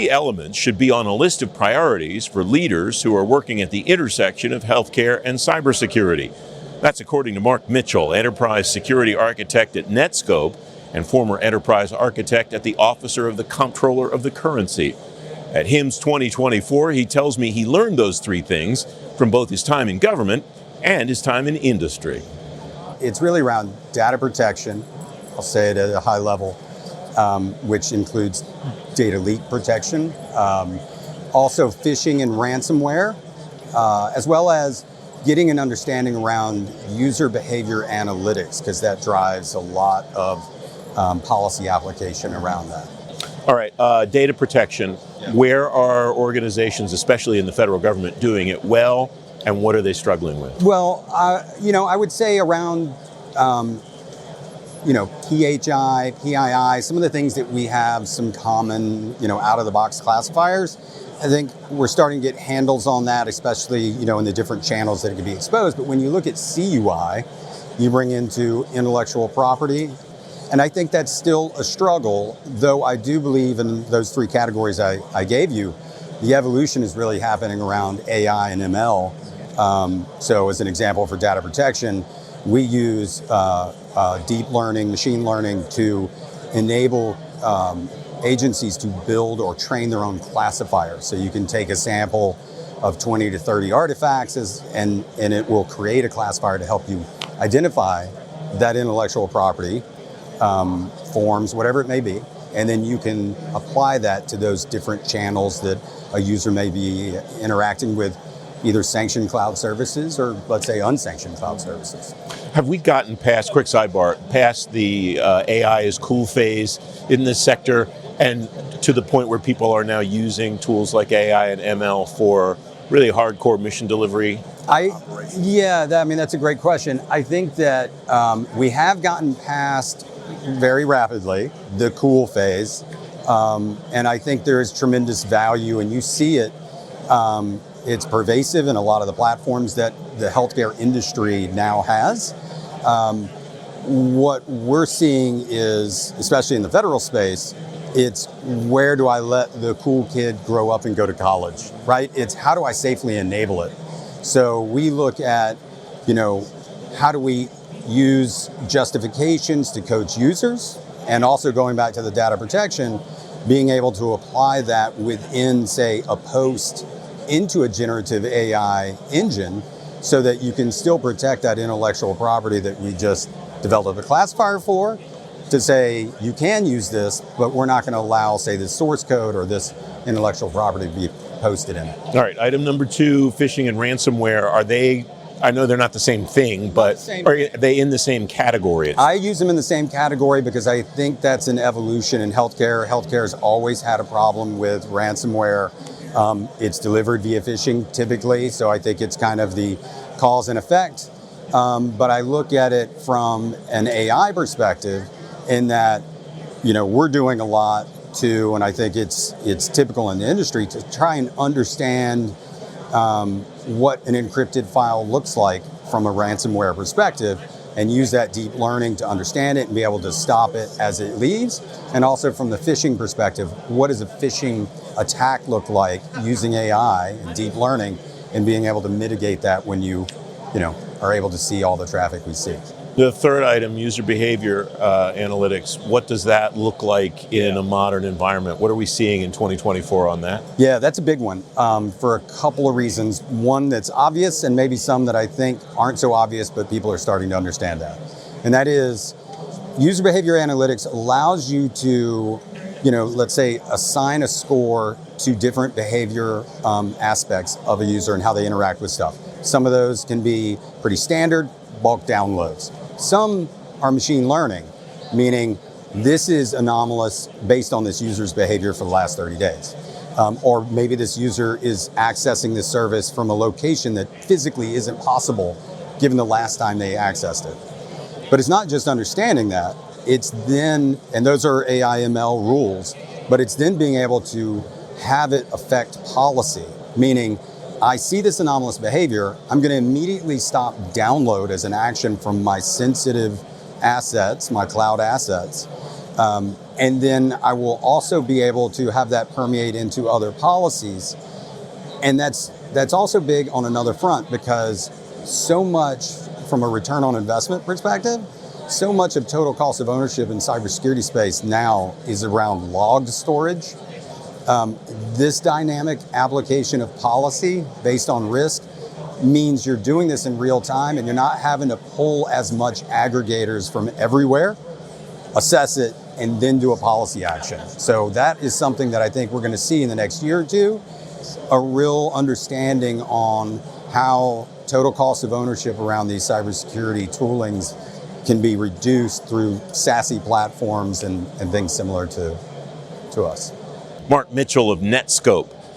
three elements should be on a list of priorities for leaders who are working at the intersection of healthcare and cybersecurity. That's according to Mark Mitchell, Enterprise Security Architect at Netskope and former Enterprise Architect at the Office of the Comptroller of the Currency. At HIMSS 2024, he tells me he learned those three things from both his time in government and his time in industry. It's really around data protection, I'll say it at a high level, which includes data leak protection, also phishing and ransomware, as well as getting an understanding around user behavior analytics, because that drives a lot of policy application around that. All right, data protection. Yeah. Where are organizations, especially in the federal government, doing it well, and what are they struggling with? Well, I would say around, PHI, PII, some of the things that we have some common, out-of-the-box classifiers. I think we're starting to get handles on that, especially, in the different channels that it can be exposed. But when you look at CUI, you bring into intellectual property. And I think that's still a struggle, though I do believe in those three categories I gave you. The evolution is really happening around AI and ML. So as an example for data protection, we use deep learning, machine learning to enable agencies to build or train their own classifiers. So you can take a sample of 20 to 30 artifacts and it will create a classifier to help you identify that intellectual property, forms, whatever it may be. And then you can apply that to those different channels that a user may be interacting with, either sanctioned cloud services or, let's say, unsanctioned cloud services. Have we gotten past, quick sidebar, past the AI is cool phase in this sector and to the point where people are now using tools like AI and ML for really hardcore mission delivery? That's a great question. I think that we have gotten past very rapidly the cool phase. And I think there is tremendous value, and you see it. It's pervasive in a lot of the platforms that the healthcare industry now has. What we're seeing is, especially in the federal space, it's where do I let the cool kid grow up and go to college, right? It's how do I safely enable it? So we look at, how do we use justifications to coach users, and also going back to the data protection, being able to apply that within, say, a post into a generative AI engine so that you can still protect that intellectual property that we just developed a classifier for, to say you can use this, but we're not going to allow, say, this source code or this intellectual property to be posted in it. All right, item number 2, phishing and ransomware. Are they, I know they're not the same thing, but are they in the same category? I use them in the same category because I think that's an evolution in healthcare. Healthcare has always had a problem with ransomware. It's delivered via phishing typically, so I think it's kind of the cause and effect. But I look at it from an AI perspective in that, we're doing a lot too, and I think it's typical in the industry to try and understand what an encrypted file looks like from a ransomware perspective, and use that deep learning to understand it and be able to stop it as it leaves. And also from the phishing perspective, what does a phishing attack look like using AI and deep learning and being able to mitigate that when you are able to see all the traffic we see. The third item, user behavior analytics, what does that look like in a modern environment? What are we seeing in 2024 on that? Yeah, that's a big one for a couple of reasons. One that's obvious, and maybe some that I think aren't so obvious, but people are starting to understand that. And that is, user behavior analytics allows you to, let's say, assign a score to different behavior aspects of a user and how they interact with stuff. Some of those can be pretty standard, bulk downloads. Some are machine learning, meaning this is anomalous based on this user's behavior for the last 30 days. Or maybe this user is accessing this service from a location that physically isn't possible given the last time they accessed it. But it's not just understanding that, it's then, and those are AI ML rules, but it's then being able to have it affect policy, meaning I see this anomalous behavior, I'm going to immediately stop download as an action from my sensitive assets, my cloud assets, And then I will also be able to have that permeate into other policies. And that's also big on another front, because so much from a return on investment perspective, so much of total cost of ownership in cybersecurity space now is around logged storage. This dynamic application of policy based on risk means you're doing this in real time and you're not having to pull as much aggregators from everywhere, assess it, and then do a policy action. So that is something that I think we're going to see in the next year or two, a real understanding on how total cost of ownership around these cybersecurity toolings can be reduced through SASE platforms and things similar to us. Mark Mitchell of Netskope